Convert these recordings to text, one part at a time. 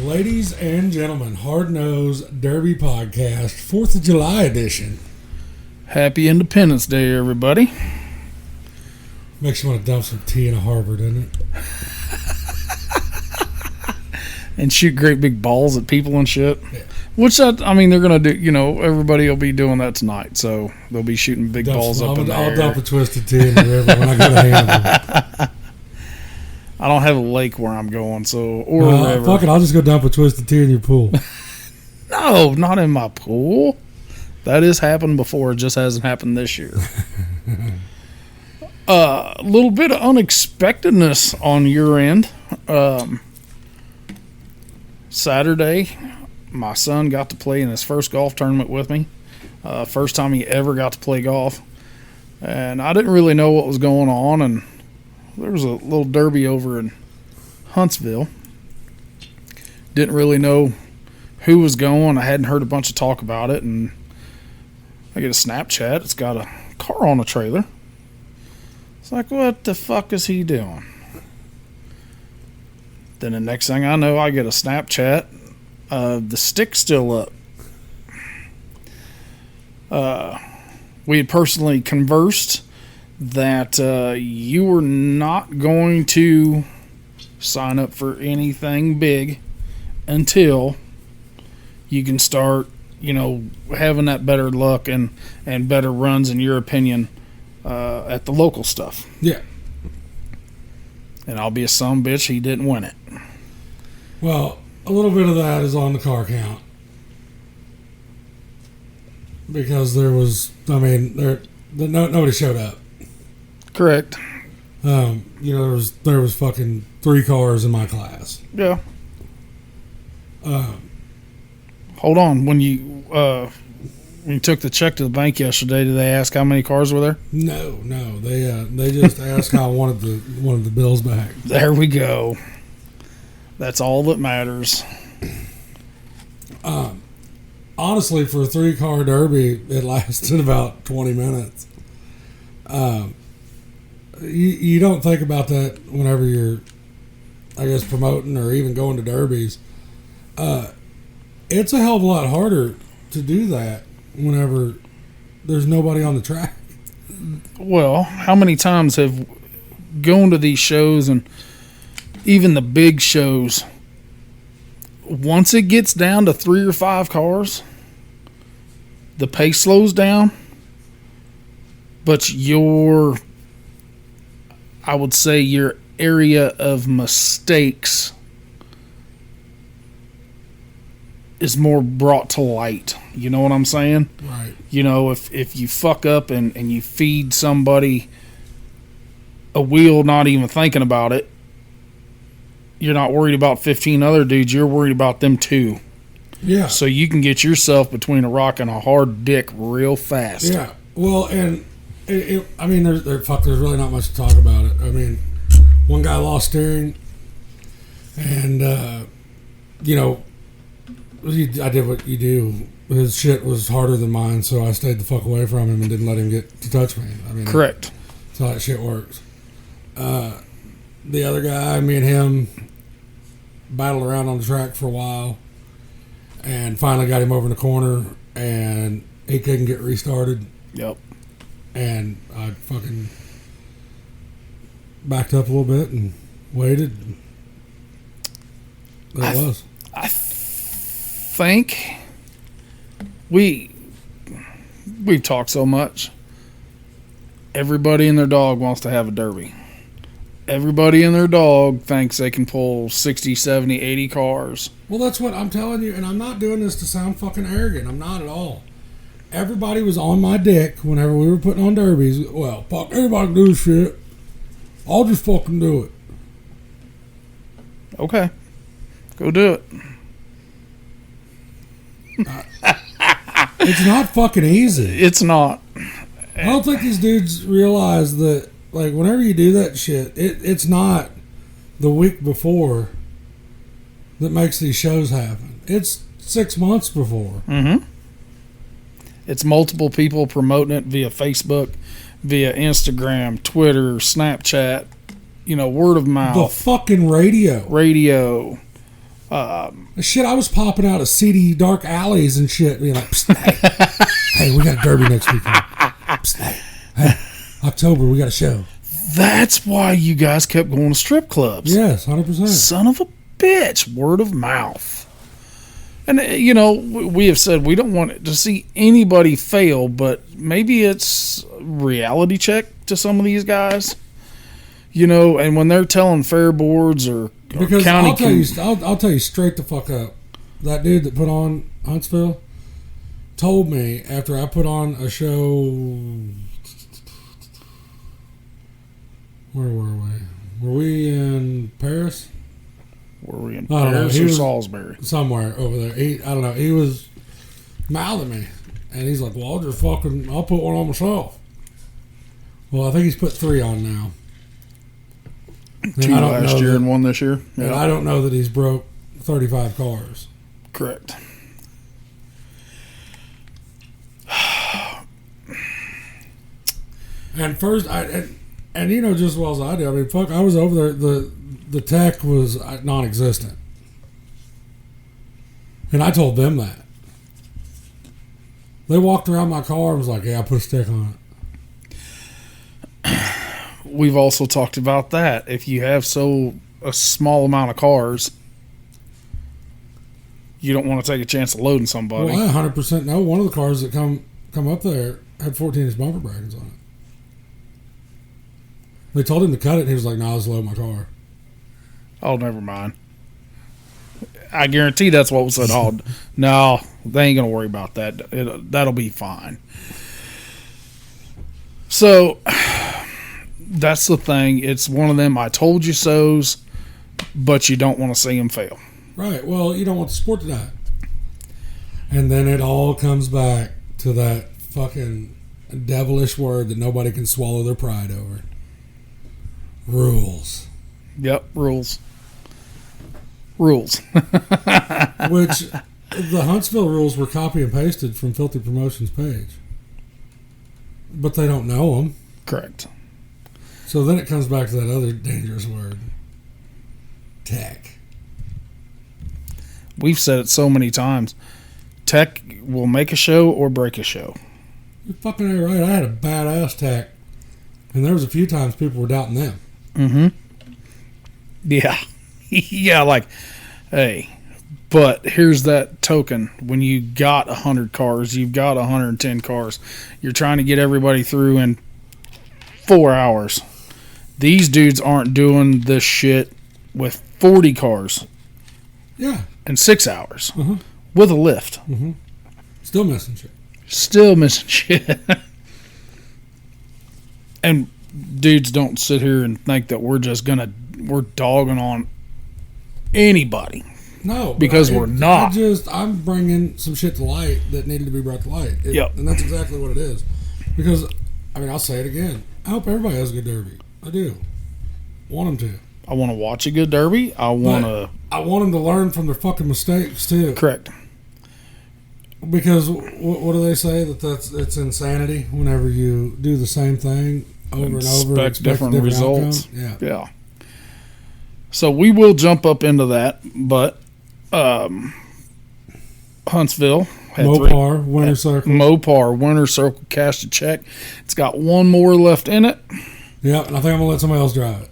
Ladies and gentlemen, Hard Nosed Derby Podcast, 4th of July edition. Happy Independence Day, everybody. Makes you want to dump some tea in a harbor, doesn't it? And shoot great big balls at people and shit. Yeah. Which, they're going to do, everybody will be doing that tonight. So they'll be shooting big balls up in the air. I'll dump a twisted tea in the river when I go to Huntsville. I don't have a lake where I'm going, or a river. Fuck it, I'll just go dump a twisted tea in your pool. No, not in my pool. That has happened before. It just hasn't happened this year. A little bit of unexpectedness on your end. Saturday, my son got to play in his first golf tournament with me. First time he ever got to play golf. And I didn't really know what was going on, and there was a little derby over in Huntsville. Didn't really know who was going. I hadn't heard a bunch of talk about it, and I get a Snapchat. It's got a car on a trailer. It's like, what the fuck is he doing? Then the next thing I know, I get a Snapchat. The stick's still up. We had personally conversed that you were not going to sign up for anything big until you can start, having that better luck and better runs, in your opinion, at the local stuff. Yeah. And I'll be a sumbitch, he didn't win it. Well, a little bit of that is on the car count. Because nobody showed up. Correct. There was fucking 3 cars in my class. Yeah. Hold on. When you took the check to the bank yesterday, did they ask how many cars were there? No. They just asked how I wanted the bills back. There we go. That's all that matters. Honestly, for a 3-car derby, it lasted about 20 minutes. You don't think about that whenever you're, promoting or even going to derbies. It's a hell of a lot harder to do that whenever there's nobody on the track. Well, how many times have gone to these shows, and even the big shows, once it gets down to 3 or 5 cars, the pace slows down, but your area of mistakes is more brought to light. You know what I'm saying? Right. If you fuck up and you feed somebody a wheel not even thinking about it, you're not worried about 15 other dudes, you're worried about them too. Yeah. So you can get yourself between a rock and a hard dick real fast. Yeah. Well, and there's really not much to talk about it. I mean, one guy lost steering, and I did what you do. His shit was harder than mine, so I stayed the fuck away from him and didn't let him get to touch me. I mean, correct. That's how that shit works. The other guy, me and him battled around on the track for a while, and finally got him over in the corner, and he couldn't get restarted. Yep. And I fucking backed up a little bit and waited. There it was. I think we've talked so much. Everybody and their dog wants to have a derby. Everybody and their dog thinks they can pull 60, 70, 80 cars. Well, that's what I'm telling you, and I'm not doing this to sound fucking arrogant. I'm not at all. Everybody was on my dick whenever we were putting on derbies. Well, fuck, everybody can do this shit. I'll just fucking do it. Okay. Go do it. It's not fucking easy. It's not. I don't think these dudes realize that, like, whenever you do that shit, it's not the week before that makes these shows happen. It's 6 months before. Mm-hmm. It's multiple people promoting it via Facebook, via Instagram, Twitter, Snapchat, word of mouth. The fucking radio. Shit, I was popping out of seedy, dark alleys and shit, being like, Psst, hey, we got a derby next weekend. Psst, hey, October, we got a show. That's why you guys kept going to strip clubs. Yes, 100%. Son of a bitch. Word of mouth. And, we have said we don't want to see anybody fail, but maybe it's reality check to some of these guys. And when they're telling fair boards or because county... I'll tell you straight the fuck up. That dude that put on Huntsville told me after I put on a show... Where were we? Were we in Paris? Were we in Paris or Salisbury? Somewhere over there. I don't know. He was mouthing me. And he's like, well, I'll put one on myself. Well, I think he's put 3 on now. 2 last year and 1 this year. And I don't know that he's broke 35 cars. Correct. And first, and you know just as well as I do, I mean, fuck, I was over there, the tech was non-existent. And I told them that. They walked around my car and was like, yeah, I put a stick on it. We've also talked about that. If you have a small amount of cars, you don't want to take a chance of loading somebody. Well, I 100% know one of the cars that come up there had 14-inch bumper brackets on it. They told him to cut it, and he was like, no, I'll just load my car. Oh, never mind. I guarantee that's what was said. Oh, no, they ain't going to worry about that. That'll be fine. So, that's the thing. It's one of them I told you so's, but you don't want to see them fail. Right. Well, you don't want the sport to die. And then it all comes back to that fucking devilish word that nobody can swallow their pride over. Rules. Yep, rules. Rules. Which the Huntsville rules were copy and pasted from Filthy Promotions page. But they don't know them. Correct. So then it comes back to that other dangerous word. Tech. We've said it so many times. Tech will make a show or break a show. You're fucking right. I had a badass tech. And there was a few times people were doubting them. Mm-hmm. Yeah. Yeah, like, hey, but here's that token. When you got 100 cars, you've got 110 cars. You're trying to get everybody through in 4 hours. These dudes aren't doing this shit with 40 cars. Yeah. In 6 hours. With a lift. Still missing shit. Still missing shit. And dudes don't sit here and think that we're dogging on anybody. No. Because we're not. I'm bringing some shit to light that needed to be brought to light. Yep. And that's exactly what it is. Because, I mean, I'll say it again. I hope everybody has a good derby. I do. Want them to. I want to watch a good derby. I want them to learn from their fucking mistakes, too. Correct. Because what do they say? It's insanity whenever you do the same thing over and over. Expect different results. Outcome. Yeah. So we will jump up into that, but Huntsville had Mopar Winter Circle. Mopar Winter Circle cashed a check. It's got one more left in it. Yeah, and I think I'm gonna let somebody else drive it.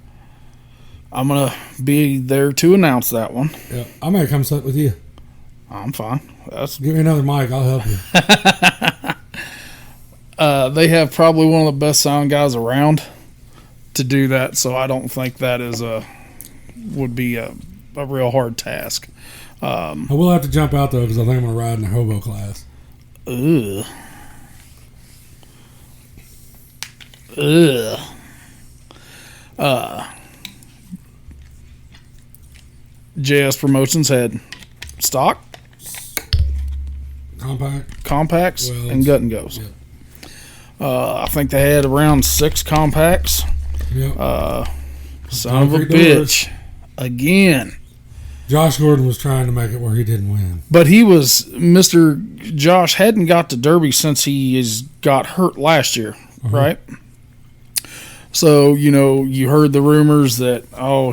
I'm gonna be there to announce that one. Yeah, I may come sit with you. I'm fine. Give me another mic. I'll help you. They have probably one of the best sound guys around to do that, so I don't think that would be a real hard task. I will have to jump out though because I think I'm gonna ride in the hobo class. Ugh. JS Promotions had stock, compacts, Welds, and gut and goes. Yep. I think they had around 6 compacts. Yep. Son of a bitch. Again. Josh Gordon was trying to make it where he didn't win. But Mr. Josh hadn't got to Derby since he got hurt last year, right? So, you heard the rumors that,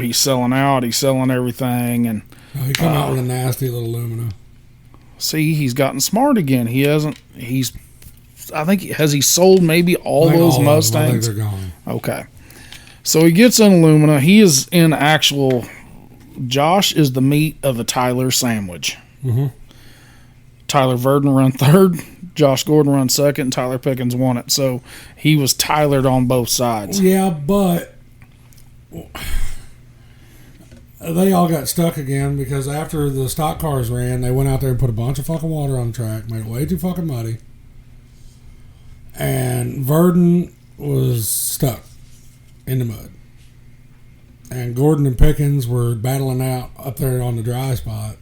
he's selling out, he's selling everything. And Oh, he come out with a nasty little Lumina. see, he's gotten smart again. Has he sold maybe all those Mustangs? I think they're gone. Okay. So he gets in Lumina. He is in actual. Josh is the meat of a Tyler sandwich. Mm-hmm. Tyler Verdon run third. Josh Gordon run second. And Tyler Pickens won it. So he was Tylered on both sides. Yeah, but they all got stuck again because after the stock cars ran, they went out there and put a bunch of fucking water on the track, made it way too fucking muddy. And Verdon was stuck in the mud. And Gordon and Pickens were battling out up there on the dry spot.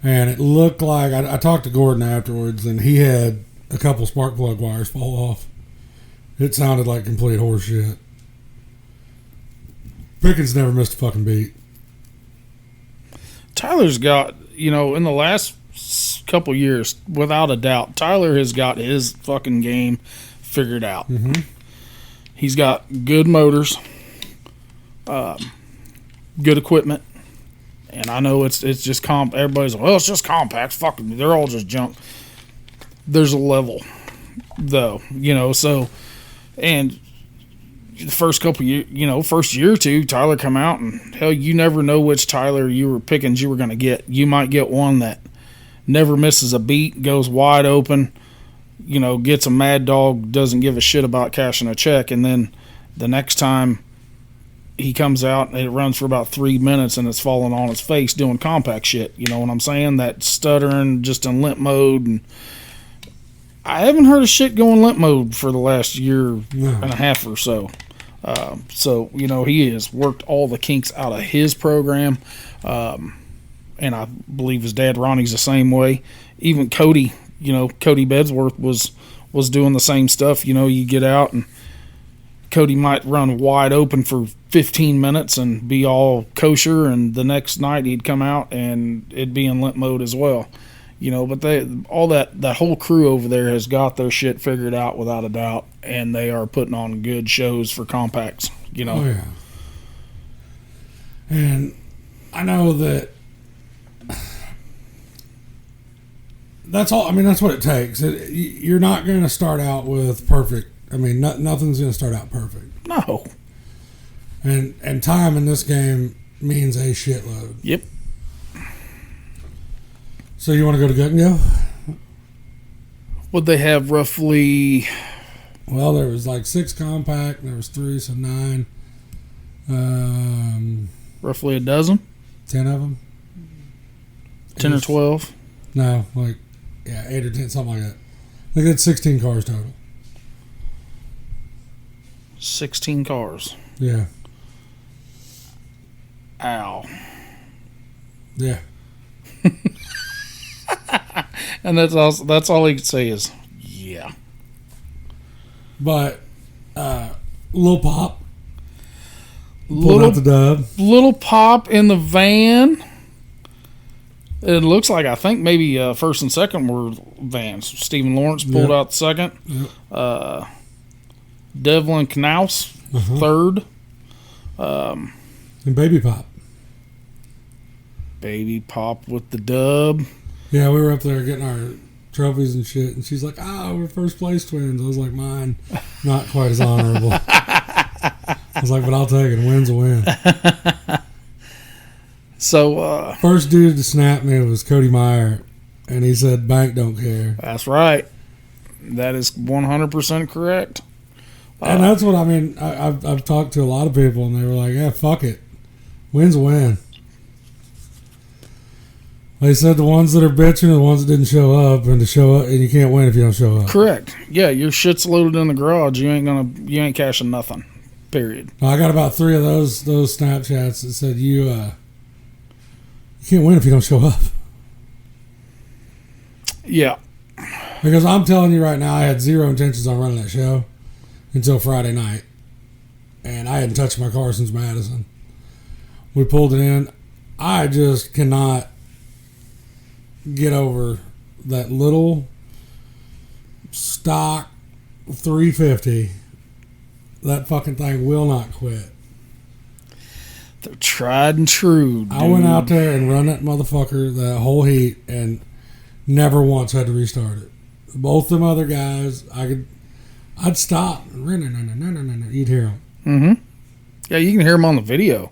And it looked like, I talked to Gordon afterwards, and he had a couple spark plug wires fall off. It sounded like complete horse shit. Pickens never missed a fucking beat. Tyler's got, in the last couple years, without a doubt, Tyler has got his fucking game figured out. Mm-hmm. He's got good motors, good equipment, and I know it's just everybody's like, well, it's just compacts. Fuck them, they're all just junk. There's a level, though, so, and the first couple years, first year or two, Tyler come out, and hell, you never know which Tyler you were going to get. You might get one that never misses a beat, goes wide open, gets a mad dog, doesn't give a shit about cashing a check, and then the next time he comes out, it runs for about 3 minutes, and it's falling on its face doing compact shit. You know what I'm saying? That stuttering, just in limp mode, and I haven't heard of shit going limp mode for the last year and a half or so. So, he has worked all the kinks out of his program. And I believe his dad, Ronnie's the same way. Even Cody, Cody Bedsworth was doing the same stuff. You get out and Cody might run wide open for 15 minutes and be all kosher, and the next night he'd come out and it'd be in limp mode as well. But that whole crew over there has got their shit figured out without a doubt, and they are putting on good shows for compacts. Oh yeah. And I know that that's all. I mean, that's what it takes. You're not going to start out with perfect. I mean, nothing's going to start out perfect. No. And time in this game means a shitload. Yep. So you want to go to Gut and Go? Would they have roughly? Well, there was like 6 compact. And there was 3, so 9. Roughly a dozen. 10 of them. 10 or 12. No, 8 or 10, something like that. I think it's 16 cars total. 16 cars. Yeah. Ow. Yeah. And that's all he could say is, yeah. But, Lil Pop pulled out the dub. Little Pop in the van. It looks like, I think maybe first and second were vans. Stephen Lawrence pulled out the second. Yep. Devlin Knaus, third. And Baby Pop. Baby Pop with the dub. Yeah, we were up there getting our trophies and shit, and she's like, we're first place twins. I was like, mine, not quite as honorable. I was like, but I'll take it. A win's a win. So, first dude to snap me was Cody Meyer, and he said, bank don't care. That's right. That is 100% correct. And that's what I mean. I've talked to a lot of people, and they were like, yeah, fuck it. Win's a win. They said the ones that are bitching are the ones that didn't show up, and you can't win if you don't show up. Correct. Yeah, your shit's loaded in the garage. You ain't cashing nothing. Period. I got about 3 of those Snapchats that said you can't win if you don't show up. Yeah. Because I'm telling you right now, I had zero intentions on running that show until Friday night, and I hadn't touched my car since Madison. We pulled it in. I just cannot get over that little stock 350 that fucking thing will not quit. They're tried and true, dude. I went out there and run that motherfucker the whole heat and never once had to restart it. Both them other guys, I'd stop. You'd hear them. Mm-hmm. Yeah, you can hear them on the video.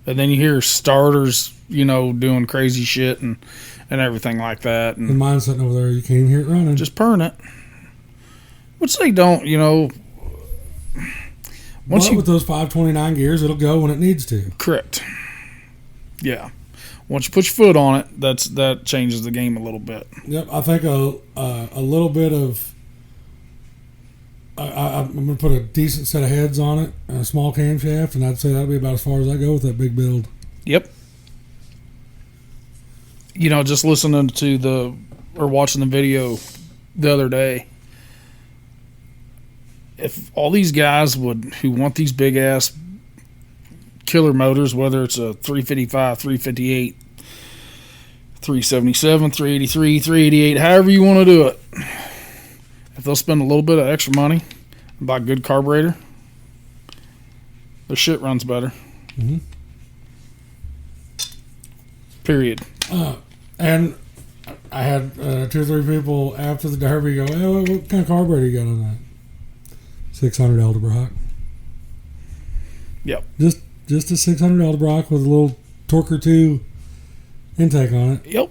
And then you hear starters, doing crazy shit and everything like that. And mine sitting over there, you can't even hear it running. just purring it. Which they don't, But with those 529 gears, it'll go when it needs to. Correct. Yeah. Once you put your foot on it, that changes the game a little bit. Yep, I think a little bit of. I'm going to put a decent set of heads on it and a small camshaft, and I'd say that'll be about as far as I go with that big build. Yep. Just listening to watching the video the other day, if all these guys who want these big ass killer motors, whether it's a 355, 358, 377, 383, 388, however you want to do it, if they'll spend a little bit of extra money and buy a good carburetor, their shit runs better. Mm-hmm. Period. And I had 2 or 3 people after the Derby go, hey, what kind of carburetor you got on that? 600 Edelbrock. Yep. Just a 600 Edelbrock with a little Torque 2 intake on it. Yep.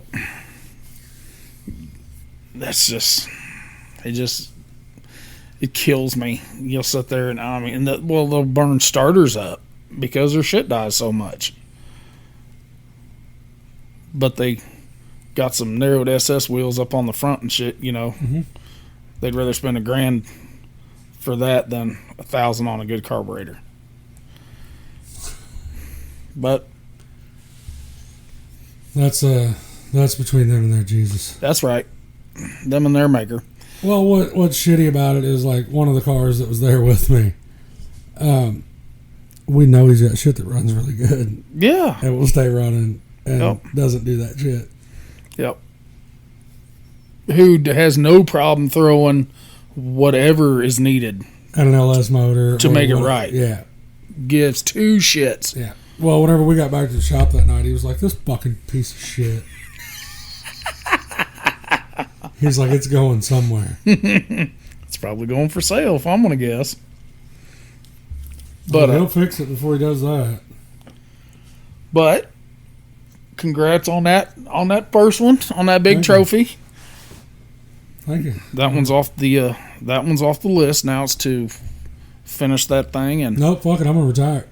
That's just... It kills me. You'll sit there and they'll burn starters up because their shit dies so much. But they got some narrowed SS wheels up on the front and shit, Mm-hmm. They'd rather spend $1,000 for that than $1,000 on a good carburetor. But that's between them and their Jesus. That's right. Them and their maker. Well, what's shitty about it is, like, one of the cars that was there with me, we know he's got shit that runs really good. Yeah. And will stay running and doesn't do that shit. Yep. Who has no problem throwing whatever is needed And an LS motor. to make it right. Yeah. Gives 2 shits. Yeah. Well, whenever we got back to the shop that night, he was like, this fucking piece of shit. He's like, it's going somewhere. It's probably going for sale, if I'm going to guess. But he'll fix it before he does that. But congrats on that first one, on that big trophy. Thank you. That one's off the list. Now it's to finish that thing and nope, fuck it, I'm gonna retire.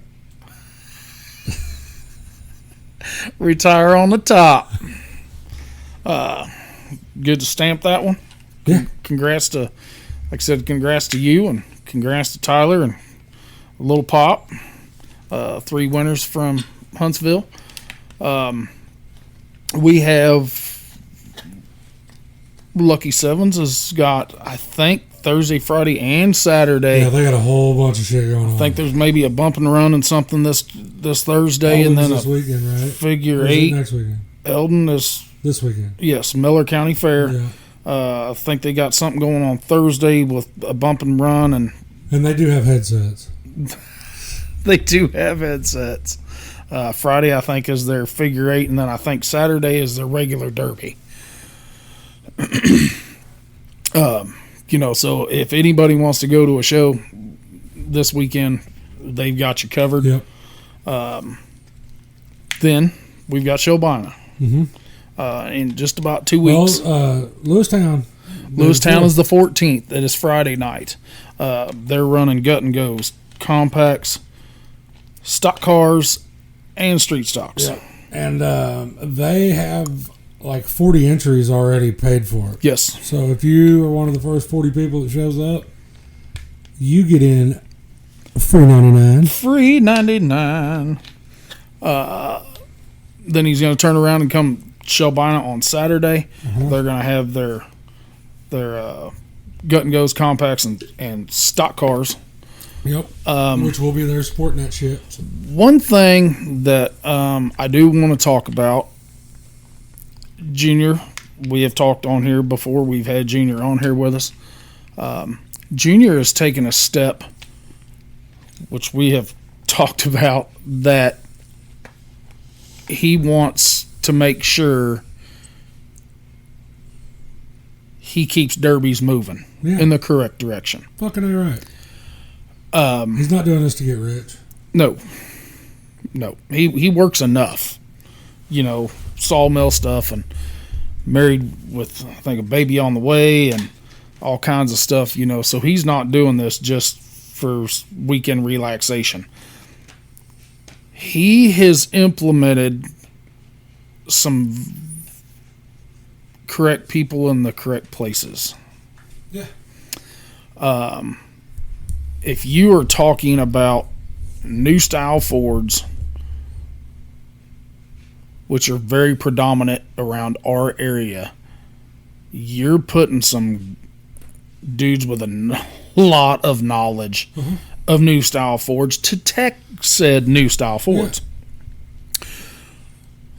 retire on the top. Good to stamp that one. Yeah. Congrats to you and congrats to Tyler and Little Pop. 3 winners from Huntsville. We have Lucky Sevens has got, I think, Thursday, Friday, and Saturday. Yeah, they got a whole bunch of shit going on. I think there's maybe a bump and run and something this Thursday, and then this weekend, right? Figure Or is it 8. next weekend. Eldon is This weekend. yes, Miller County Fair. Yeah. I think they got something going on Thursday with a bump and run, and they do have headsets. they do have headsets. Friday, I think, is their Figure 8, and then I think Saturday is their regular Derby. So if anybody wants to go to a show this weekend, they've got you covered. Yep. Then we've got Showbina. Mm-hmm. In just about 2 weeks. Well, Lewistown. Lewistown is the 14th. It is Friday night. They're running gut and goes, compacts, stock cars, and street stocks. Yeah. And they have like 40 entries already paid for. Yes. So if you are one of the first 40 people that shows up, you get in free 99. Free 99. Then he's going to turn around and come Showbina on Saturday. Uh-huh. They're going to have their gut and goes compacts and stock cars. Yep. Which will be there supporting that shit. So. One thing that I do want to talk about, Junior, we have talked on here before. We've had Junior on here with us. Junior has taken a step which we have talked about, that he wants to make sure he keeps derbies moving in the correct direction. Fucking right. He's not doing this to get rich. No. He works enough, sawmill stuff, and married with, I think, a baby on the way and all kinds of stuff, so he's not doing this just for weekend relaxation. He has implemented some correct people in the correct places. Yeah. If you are talking about new style Fords, which are very predominant around our area, you're putting some dudes with a lot of knowledge of new style Fords to tech said new style Fords. Yeah.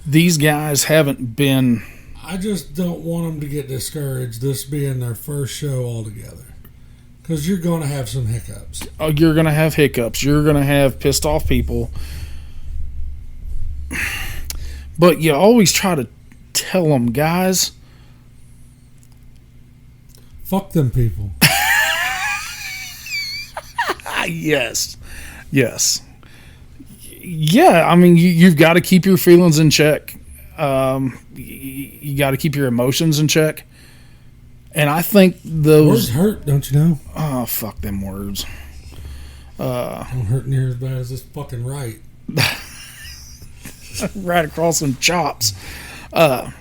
These guys haven't been... I just don't want them to get discouraged, this being their first show altogether. Because you're going to have some hiccups. Oh, you're going to have hiccups. You're going to have pissed off people. But you always try to tell them, guys... Fuck them people. Yes. Yeah, I mean, you've got to keep your feelings in check. You got to keep your emotions in check. And I think those... Words hurt, don't you know? Oh, fuck them words. Don't hurt near as bad as this fucking right. Right across some chops. But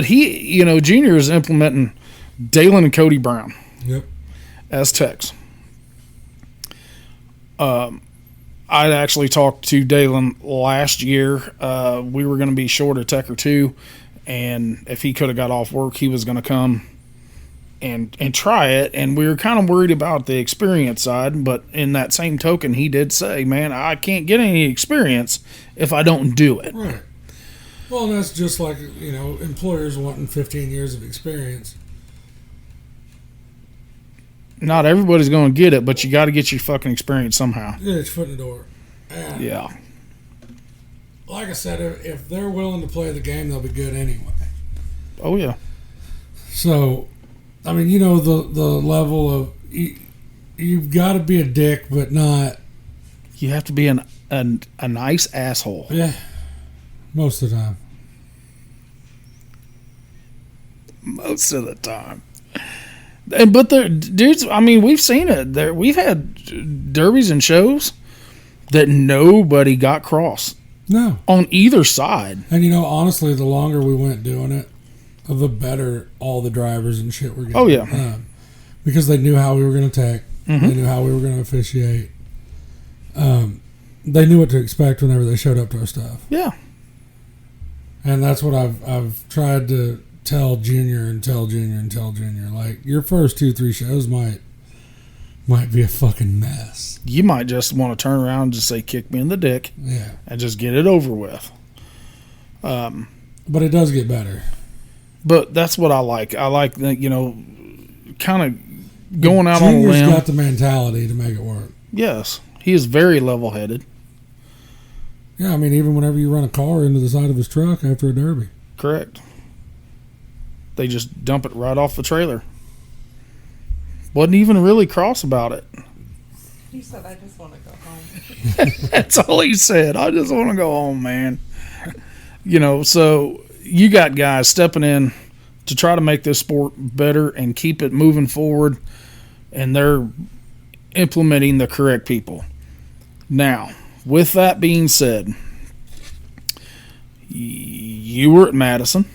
he, Junior is implementing Dalen and Cody Brown. Yep. As techs. I actually talked to Dalen last year. We were going to be short a tech or two, and if he could have got off work, he was going to come and try it. And we were kind of worried about the experience side, but in that same token, he did say, "Man, I can't get any experience if I don't do it." Right. Well, and that's just like employers wanting 15 years of experience. Not everybody's going to get it, but you got to get your fucking experience somehow. Get your foot in the door. And yeah. Like I said, if they're willing to play the game, they'll be good anyway. Oh, yeah. So, I mean, the level of... You've got to be a dick, but not... You have to be a nice asshole. Yeah. Most of the time. Most of the time. But the dudes, I mean, we've seen it. We've had derbies and shows that nobody got cross. No. On either side. And honestly, the longer we went doing it, the better all the drivers and shit were getting. Oh, yeah. Because they knew how we were going to tech. Mm-hmm. They knew how we were going to officiate. They knew what to expect whenever they showed up to our stuff. Yeah. And that's what I've tried to tell Junior. Like, your first 2-3 shows might be a fucking mess. You might just want to turn around and just say, "Kick me in the dick." Yeah. And just get it over with. But it does get better. But that's what I like. I like that, kind of going out on a limb. Junior's got the mentality to make it work. Yes. He is very level-headed. Yeah, I mean, even whenever you run a car into the side of his truck after a derby. Correct. They just dump it right off the trailer. Wasn't even really cross about it. He said, "I just want to go home." That's all he said. "I just want to go home, man." So you got guys stepping in to try to make this sport better and keep it moving forward, and they're implementing the correct people. Now, with that being said, you were at Madison.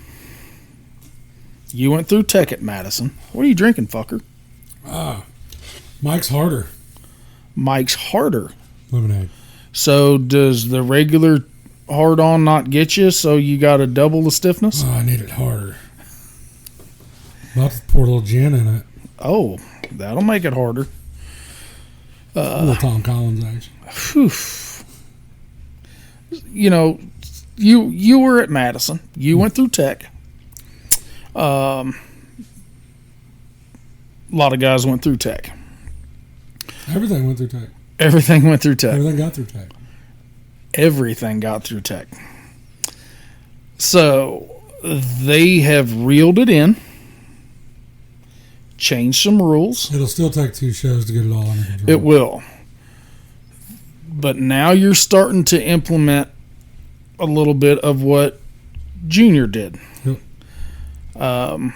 You went through tech at Madison. What are you drinking, fucker? Mike's Harder. Mike's Harder. Lemonade. So does the regular hard-on not get you, so you got to double the stiffness? Oh, I need it harder. About to pour a little gin in it. Oh, that'll make it harder. A little Tom Collins action. Whew. You were at Madison. You went through tech. A lot of guys went through tech. Everything went through tech. Everything went through tech. Everything got through tech. Everything got through tech. So they have reeled it in, changed some rules. It'll still take 2 shows to get it all under control. It will. But now you're starting to implement a little bit of what Junior did. Yep.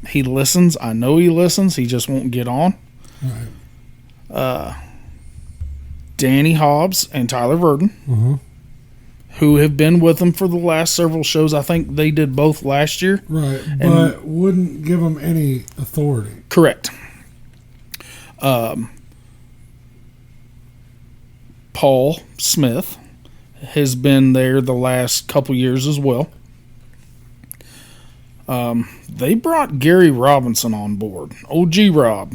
He listens. I know he listens. He just won't get on. Right. Danny Hobbs and Tyler Verdon, Uh-huh. who have been with him for the last several shows. I think they did both last year. Right, but wouldn't give them any authority. Correct. Paul Smith has been there the last couple years as well. They brought Gary Robinson on board. OG Rob.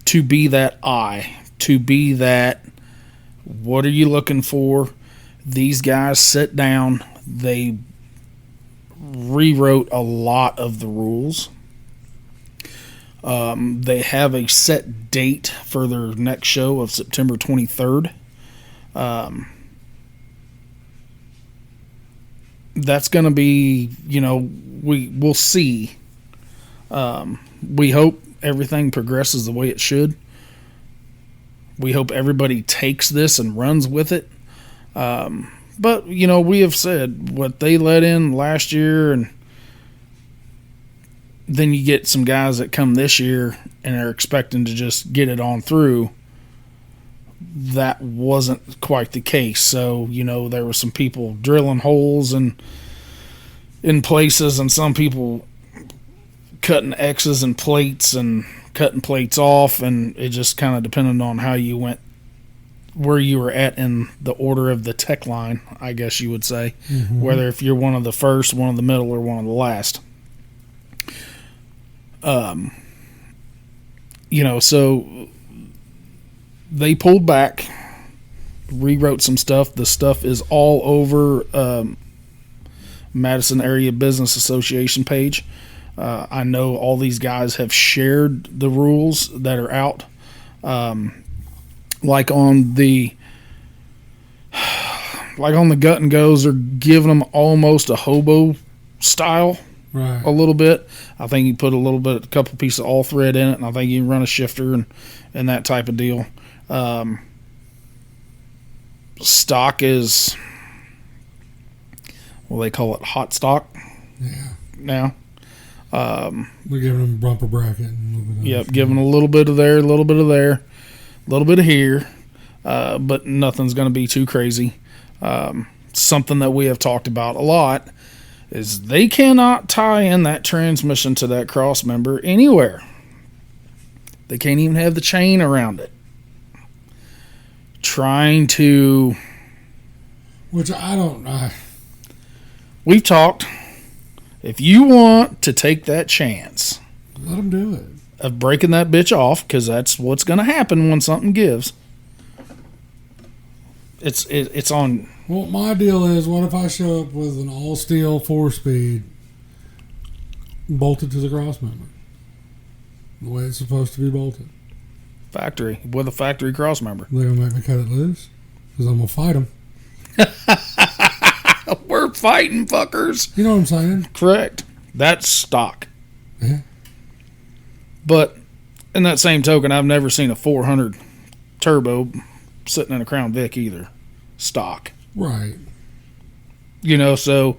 To be that eye. To be that, what are you looking for? These guys sit down. They rewrote a lot of the rules. They have a set date for their next show of September 23rd. That's going to be, we'll see. We hope everything progresses the way it should. We hope everybody takes this and runs with it. But, we have said what they let in last year, and then you get some guys that come this year and are expecting to just get it on through. That wasn't quite the case. So, there were some people drilling holes in places, and some people cutting X's and plates and cutting plates off, and it just kind of depended on how you went, where you were at in the order of the tech line, I guess you would say. Mm-hmm. Whether if you're one of the first, one of the middle, or one of the last. So they pulled back, rewrote some stuff. The stuff is all over Madison Area Business Association page. I know all these guys have shared the rules that are out. Like on the gut and goes, they're giving them almost a hobo style. Right. A little bit. I think you put a couple pieces of all thread in it, and I think you can run a shifter and that type of deal. Stock is, they call it hot stock. Yeah. Now. They're giving them a bumper bracket. And a little bit of giving a little bit of there, a little bit of there, a little bit of here, but nothing's going to be too crazy. Something that we have talked about a lot is they cannot tie in that transmission to that cross member anywhere. They can't even have the chain around it. Trying to... Which I don't... We've talked. If you want to take that chance... Let them do it. Of breaking that bitch off, because that's what's going to happen when something gives. It's on... Well, my deal is, what if I show up with an all-steel 4-speed bolted to the cross member? The way it's supposed to be bolted. Factory. With a factory cross member. They're going to make me cut it loose? Because I'm going to fight them. We're fighting, fuckers. You know what I'm saying? Correct. That's stock. Yeah. But in that same token, I've never seen a 400 turbo sitting in a Crown Vic either. Stock. Right. So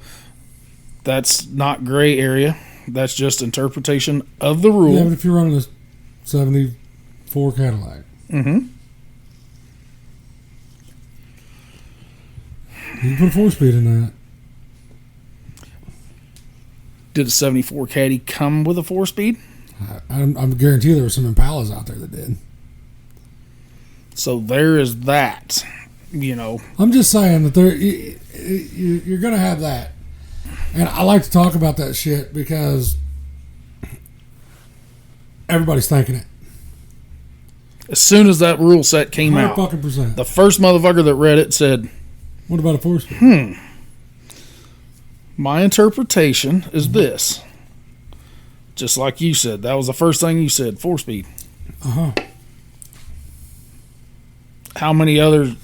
that's not gray area. That's just interpretation of the rule. Yeah, but if you're running a 74 Cadillac. Mm-hmm. You can put a 4-speed in that. Did a 74 Caddy come with a 4-speed? I'm guarantee there were some Impalas out there that did. So there is that. I'm just saying that you're going to have that. And I like to talk about that shit because everybody's thinking it. As soon as that rule set came out, the first motherfucker that read it said, what about a 4-speed? My interpretation is this. Just like you said. That was the first thing you said, 4-speed. Uh-huh. How many other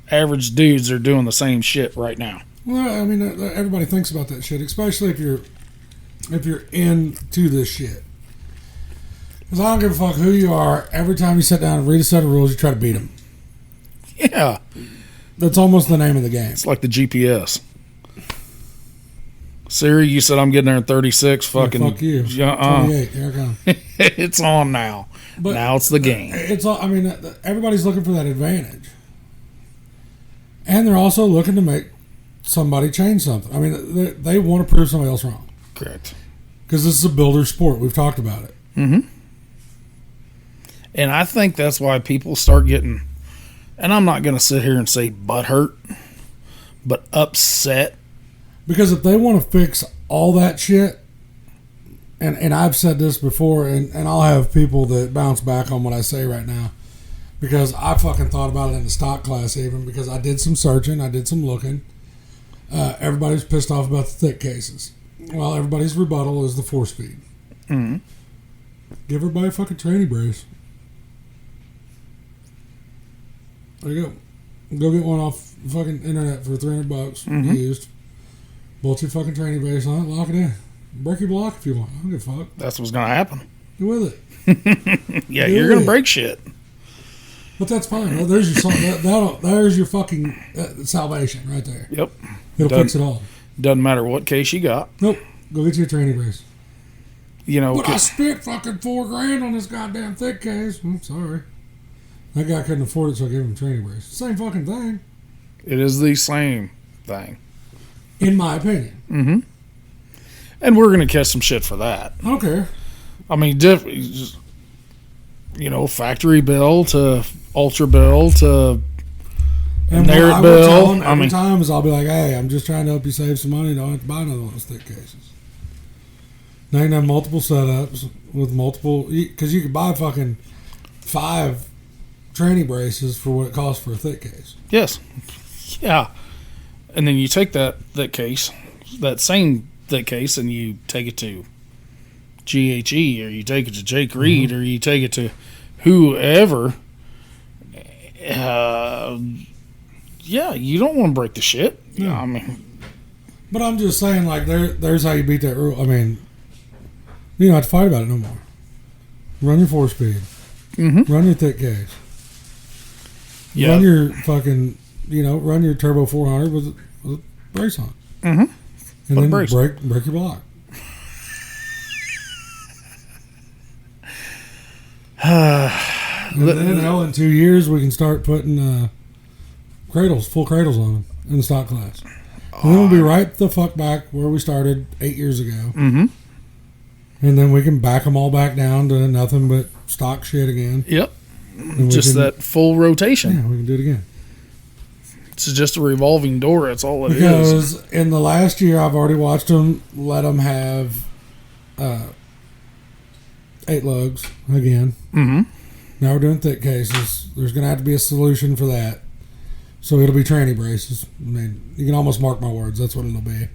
average dudes are doing the same shit right now? Well, I mean, everybody thinks about that shit, especially if you're into this shit. Because I don't give a fuck who you are. Every time you sit down and read a set of rules, you try to beat them. Yeah. That's almost the name of the game. It's like the GPS. Siri, you said I'm getting there in 36. Fucking fuck you. 28. Here I come. It's on now. But now it's the game. It's all. I mean, everybody's looking for that advantage, and they're also looking to make somebody change something. I mean, they want to prove somebody else wrong. Correct. Because this is a builder sport. We've talked about it. Mm-hmm. And I think that's why people start getting, and I'm not going to sit here and say butthurt, but upset. Because if they want to fix all that shit, and I've said this before, and I'll have people that bounce back on what I say right now, because I fucking thought about it in the stock class even, because I did some searching, I did some looking. Everybody's pissed off about the thick cases. Well, everybody's rebuttal is the 4-speed. Mm-hmm. Give everybody a fucking tranny brace. There you go. Go get one off the fucking internet for $300 used. Bolt your fucking tranny brace on it, lock it in. Break your block if you want. I don't give a fuck. That's what's going to happen. Do with it. Yeah, you're going to break shit. But that's fine. Well, there's your there's your fucking salvation right there. Yep. It'll fix it all. Doesn't matter what case you got. Nope. Go get you a tranny brace. You know, but I spent fucking $4,000 on this goddamn thick case. I'm sorry. That guy couldn't afford it, so I gave him a tranny brace. Same fucking thing. It is the same thing. In my opinion. Mm-hmm. And we're going to catch some shit for that. I don't care. I mean, factory bill to ultra bill to merit bill. Every time I'll be like, hey, I'm just trying to help you save some money. Don't have to buy another one of those thick cases. Now you can have multiple setups with multiple, because you could buy fucking 5 tranny braces for what it costs for a thick case. Yes. Yeah. And then you take that case, that same thick case, and you take it to GHE, or you take it to Jake Reed, or you take it to whoever. Yeah, you don't want to break the shit. No. I mean, but I'm just saying, like, there's how you beat that rule. I mean, you don't have to fight about it no more. Run your 4-speed. Mm-hmm. Run your thick case. Yeah. Run your fucking, run your Turbo 400 with a brace on. Mm-hmm. And then break your block. And then, in 2 years, we can start putting full cradles on them in the stock class. And then we'll be right the fuck back where we started 8 years ago. Mm-hmm. And then we can back them all back down to nothing but stock shit again. Yep. Just that full rotation. Yeah, we can do it again. It's just a revolving door. That's all it is. Because in the last year, I've already watched them let them have 8 lugs again. Mm-hmm. Now we're doing thick cases. There's going to have to be a solution for that. So it'll be tranny braces. I mean, you can almost mark my words. That's what it'll be.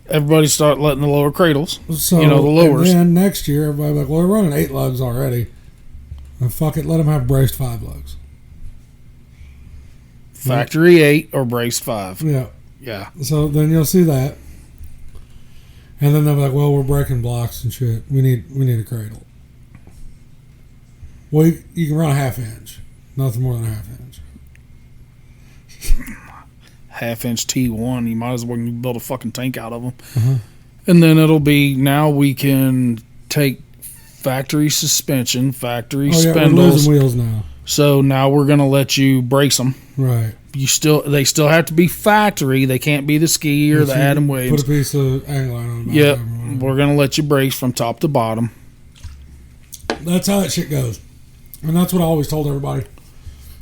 Everybody start letting the lower cradles. So, the lowers. And then next year, everybody will be like, well, we're running 8 lugs already. And fuck it, let them have braced 5 lugs. Factory 8 or braced 5. Yeah. Yeah. So then you'll see that. And then they'll be like, well, we're breaking blocks and shit. We need a cradle. Well, you can run a 1/2 inch. Nothing more than a 1/2 inch. 1/2 inch T1. You might as well build a fucking tank out of them. Uh-huh. And then it'll be, now we can take factory suspension, factory spindles. We're losing wheels now. So now we're going to let you brace them. Right. They still have to be factory. They can't be the Ski or the Adam Williams. Put a piece of angline on the back. Yep. We're going to let you brace from top to bottom. That's how that shit goes. And that's what I always told everybody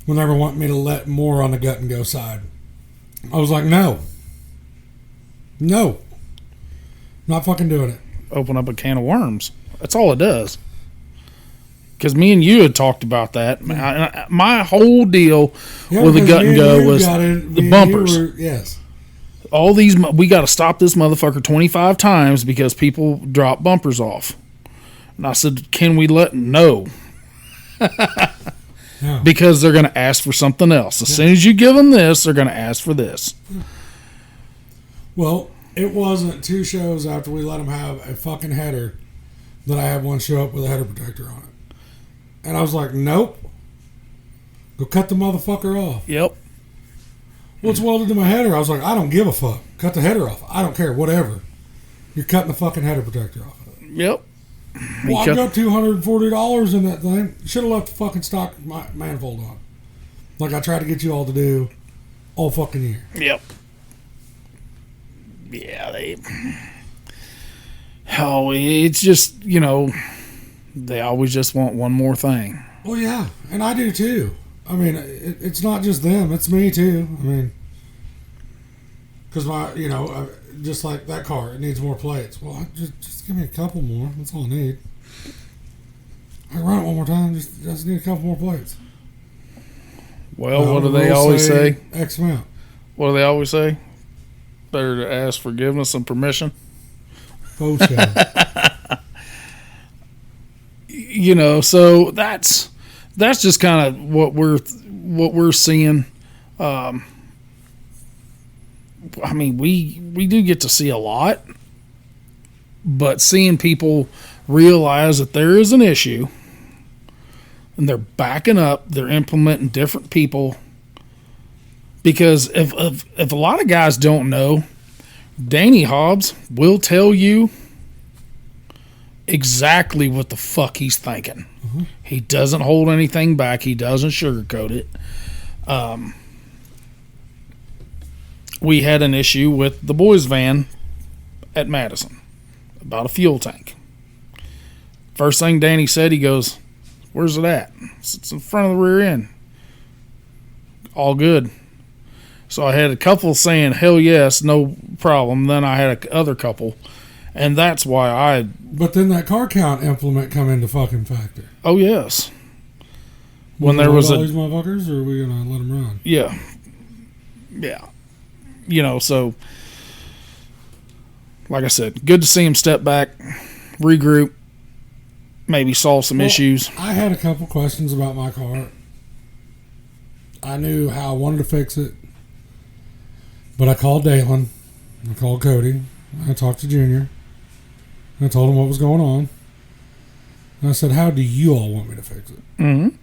when they ever want me to let more on the gut and go side. I was like, no. Not fucking doing it. Open up a can of worms. That's all it does. Because me and you had talked about that. My whole deal with the gut and go was the bumpers. Yes. we got to stop this motherfucker 25 times because people drop bumpers off. And I said, can we no. Yeah. Because they're going to ask for something else. As soon as you give them this, they're going to ask for this. Well, it wasn't 2 shows after we let them have a fucking header that I had one show up with a header protector on it. And I was like, nope. Go cut the motherfucker off. Yep. Well, it's welded to my header. I was like, I don't give a fuck. Cut the header off. I don't care. Whatever. You're cutting the fucking header protector off of it. Yep. Well, I've got $240 in that thing. Should have left the fucking stock manifold on. Like I tried to get you all to do all fucking year. Yep. Yeah, it's just, they always just want one more thing. Well, yeah, and I do too. I mean, it's not just them; it's me too. I mean, because just like that car, it needs more plates. Well, just give me a couple more. That's all I need. I can run it one more time. Just need a couple more plates. Well, what do they always say? X amount. What do they always say? Better to ask forgiveness and permission. So that's just kind of what we're seeing. I mean, we do get to see a lot, but seeing people realize that there is an issue and they're backing up, they're implementing different people. Because if a lot of guys don't know, Danny Hobbs will tell you exactly what the fuck he's thinking. Mm-hmm. He doesn't hold anything back. He doesn't sugarcoat it. We had an issue with the boys' van at Madison about a fuel tank. First thing Danny said, he goes, "Where's it at?" It's in front of the rear end. All good. So I had a couple saying, hell yes, no problem. Then I had a other couple. And that's why But then that car count implement come into fucking factor. Oh, yes. When there was all these motherfuckers, or are we going to let them run? Yeah. Yeah. So, like I said, good to see him step back, regroup, maybe solve some issues. I had a couple questions about my car. I knew how I wanted to fix it. But I called Dalen, I called Cody, I talked to Junior, I told him what was going on, and I said, how do you all want me to fix it? Mm-hmm.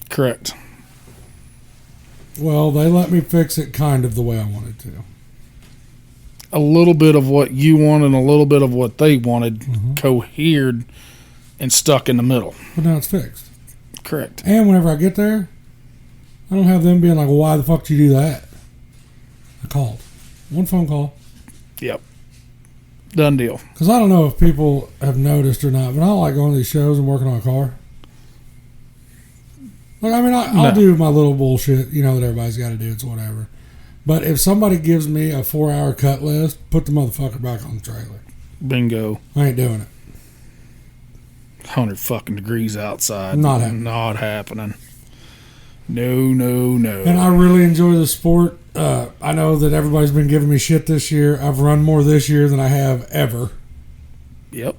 Correct. Well, they let me fix it kind of the way I wanted to. A little bit of what you wanted and a little bit of what they wanted cohered and stuck in the middle. But now it's fixed. Correct. And whenever I get there, I don't have them being like, well, why the fuck did you do that? I called. One phone call. Yep. Done deal. Because I don't know if people have noticed or not, but I don't like going to these shows and working on a car. Like, I mean, I'll do my little bullshit, that everybody's got to do. It's whatever. But if somebody gives me a 4-hour cut list, put the motherfucker back on the trailer. Bingo. I ain't doing it. 100 fucking degrees outside. Not happening. Not happening. No. And I really enjoy the sport. I know that everybody's been giving me shit this year. I've run more this year than I have ever. Yep.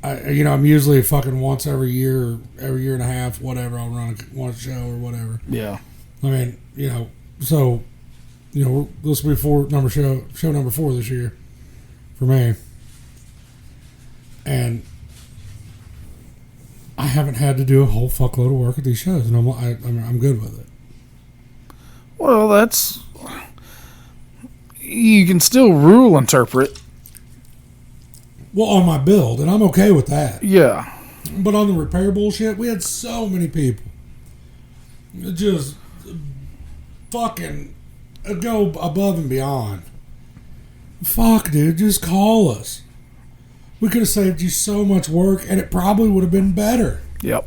I'm usually fucking once every year or every year and a half, whatever. I'll run one show or whatever. Yeah. So, this will be show number 4 this year for me. And I haven't had to do a whole fuckload of work at these shows, and I'm good with it. Well, you can still rule interpret. Well, on my build, and I'm okay with that. Yeah. But on the repair bullshit, we had so many people just fucking go above and beyond. Fuck, dude, just call us. We could have saved you so much work, and it probably would have been better. Yep.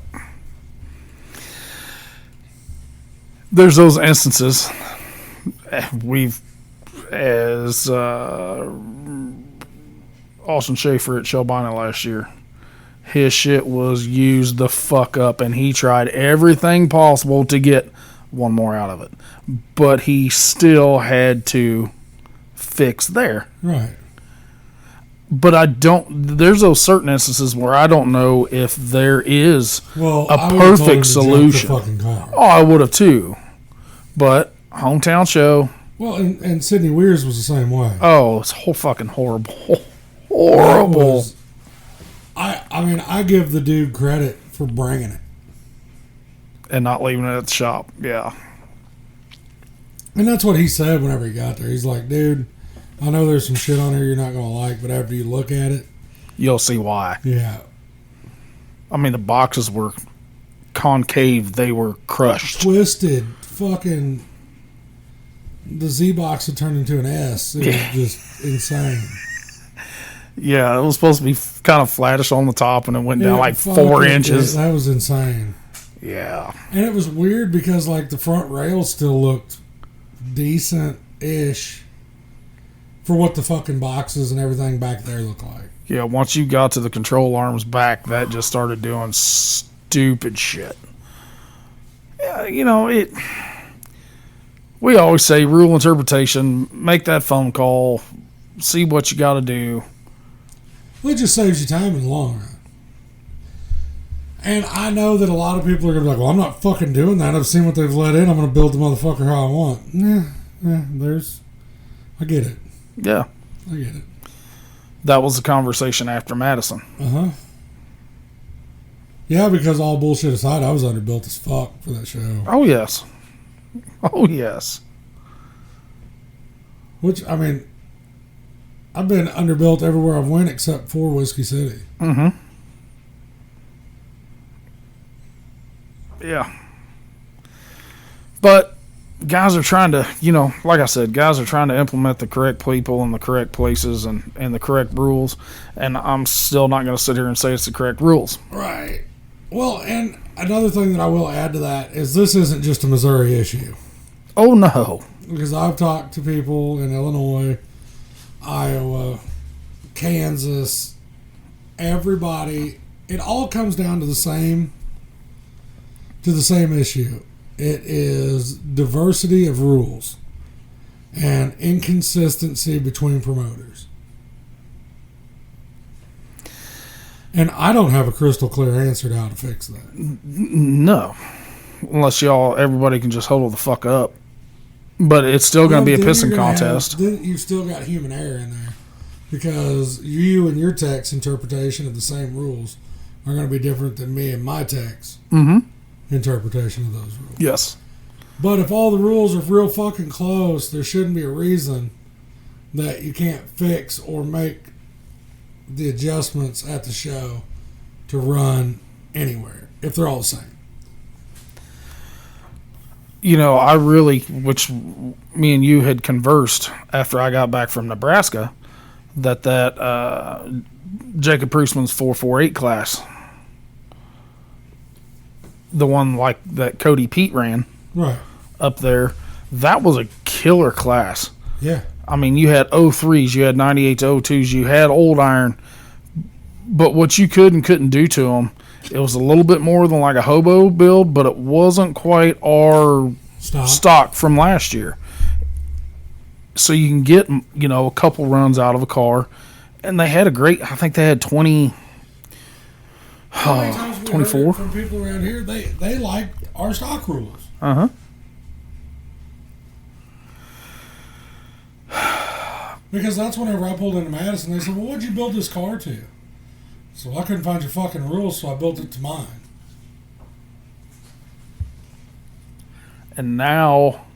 There's those instances. Austin Schaefer at Shelbina last year. his shit was used the fuck up, and he tried everything possible to get one more out of it. But he still had to fix there. Right. But there's those certain instances where I don't know if there is a perfect solution. Oh, I would have too. But hometown show. Well, and Sidney Weir's was the same way. Oh, it's fucking horrible. Horrible. I mean, I give the dude credit for bringing it. And not leaving it at the shop. Yeah. And that's what he said whenever he got there. He's like, dude, I know there's some shit on here you're not going to like, but after you look at it, you'll see why. Yeah. I mean, the boxes were concave. They were crushed. Twisted. Fucking. The Z box had turned into an S. It was just insane. Yeah, it was supposed to be kind of flattish on the top, and it went down like 4 inches. That was insane. Yeah. And it was weird because, like, the front rails still looked decent-ish for what the fucking boxes and everything back there look like. Yeah, once you got to the control arms back, that just started doing stupid shit. Yeah, you know, we always say rule interpretation, make that phone call, see what you got to do. Well, it just saves you time in the long run. And I know that a lot of people are going to be like, well, I'm not fucking doing that. I've seen what they've let in. I'm going to build the motherfucker how I want. I get it. Yeah. I get it. That was the conversation after Madison. Uh-huh. Yeah, because all bullshit aside, I was underbuilt as fuck for that show. Oh, yes. Oh, yes. Which, I mean, I've been underbuilt everywhere I've went except for Whiskey City. Mm-hmm. Yeah. But guys are trying to, like I said, guys are trying to implement the correct people in the correct places and the correct rules. And I'm still not going to sit here and say it's the correct rules. Right. Well, and another thing that I will add to that is this isn't just a Missouri issue. Oh, no. Because I've talked to people in Illinois, Iowa, Kansas, everybody. It all comes down to the same issue. It is diversity of rules and inconsistency between promoters. And I don't have a crystal clear answer to how to fix that. No. Unless everybody can just hold the fuck up. But it's still going to be a pissing contest. Then you've still got human error in there. Because you and your tech's interpretation of the same rules are going to be different than me and my tech's interpretation of those rules. Yes. But if all the rules are real fucking close, there shouldn't be a reason that you can't fix or make the adjustments at the show to run anywhere, if they're all the same. Which me and you had conversed after I got back from Nebraska, that Jacob Prusman's 448 class, the one like that Cody Pete ran right up there, that was a killer class. Yeah. I mean, you had 03s, you had 98 to 02s, you had old iron, but what you could and couldn't do to them, it was a little bit more than like a hobo build, but it wasn't quite our stock from last year. So you can get, a couple runs out of a car, and they had I think they had 24. From people around here, they like our stock rules. Uh-huh. Because that's whenever I pulled into Madison, they said, well, what'd you build this car to? So I couldn't find your fucking rules, so I built it to mine. And now,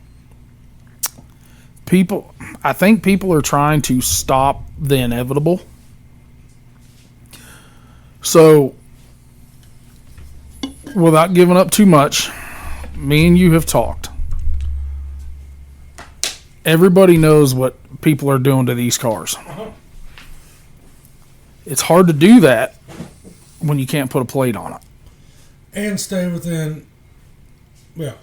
I think people are trying to stop the inevitable. So, without giving up too much, me and you have talked. Everybody knows what people are doing to these cars. It's hard to do that when you can't put a plate on it. And stay within, I'm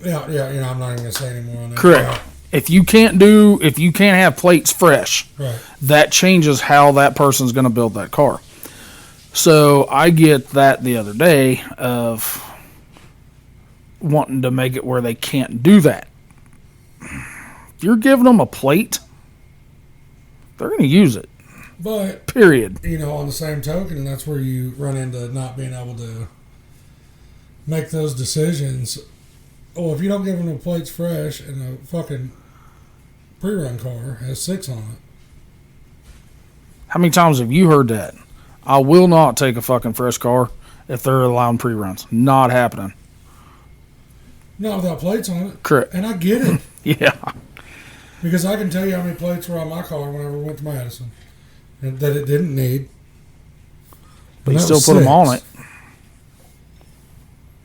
not even going to say anymore on that. Correct. Yeah. If you can't have plates fresh, right, that changes how that person's going to build that car. So I get that the other day of wanting to make it where they can't do that. If you're giving them a plate, they're going to use it. But, Period. you know, on the same token, that's where you run into not being able to make those decisions. Oh, if you don't give them the plates fresh and a fucking pre-run car has 6 on it. How many times have you heard that? I will not take a fucking fresh car if they're allowing pre-runs. Not happening. Not without plates on it. Correct. And I get it. Yeah. Because I can tell you how many plates were on my car whenever we went to Madison. And that it didn't need. But you still put them on it.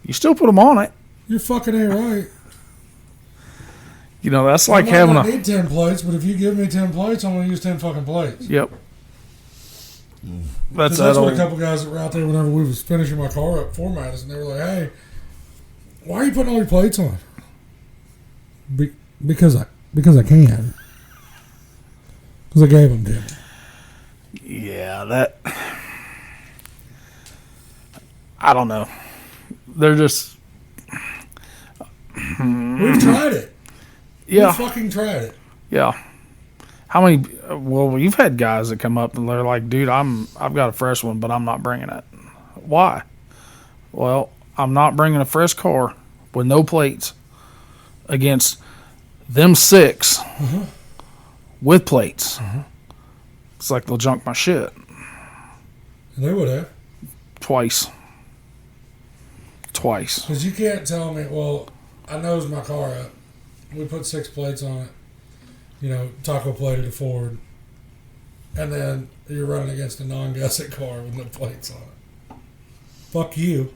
You still put them on it. You're fucking A right. You know, that's like I having might not need 10 plates, but if you give me 10 plates, I'm going to use 10 fucking plates. Yep. That's what a couple guys that were out there whenever we was finishing my car up for Madison. They were like, hey, why are you putting all your plates on? Because I can. Because I gave them to me. Yeah, that... I don't know. They're just... We've tried it. Yeah. We fucking tried it. Yeah. How many... Well, you've had guys that come up and they're like, dude, I've got a fresh one, but I'm not bringing it. Why? Well, I'm not bringing a fresh car with no plates against them 6 with plates. It's like they'll junk my shit. And they would have. Twice. Because you can't tell me, well, I nosed my car up. We put 6 plates on it. You know, taco plated a Ford. And then you're running against a non-gusset car with no plates on it. Fuck you.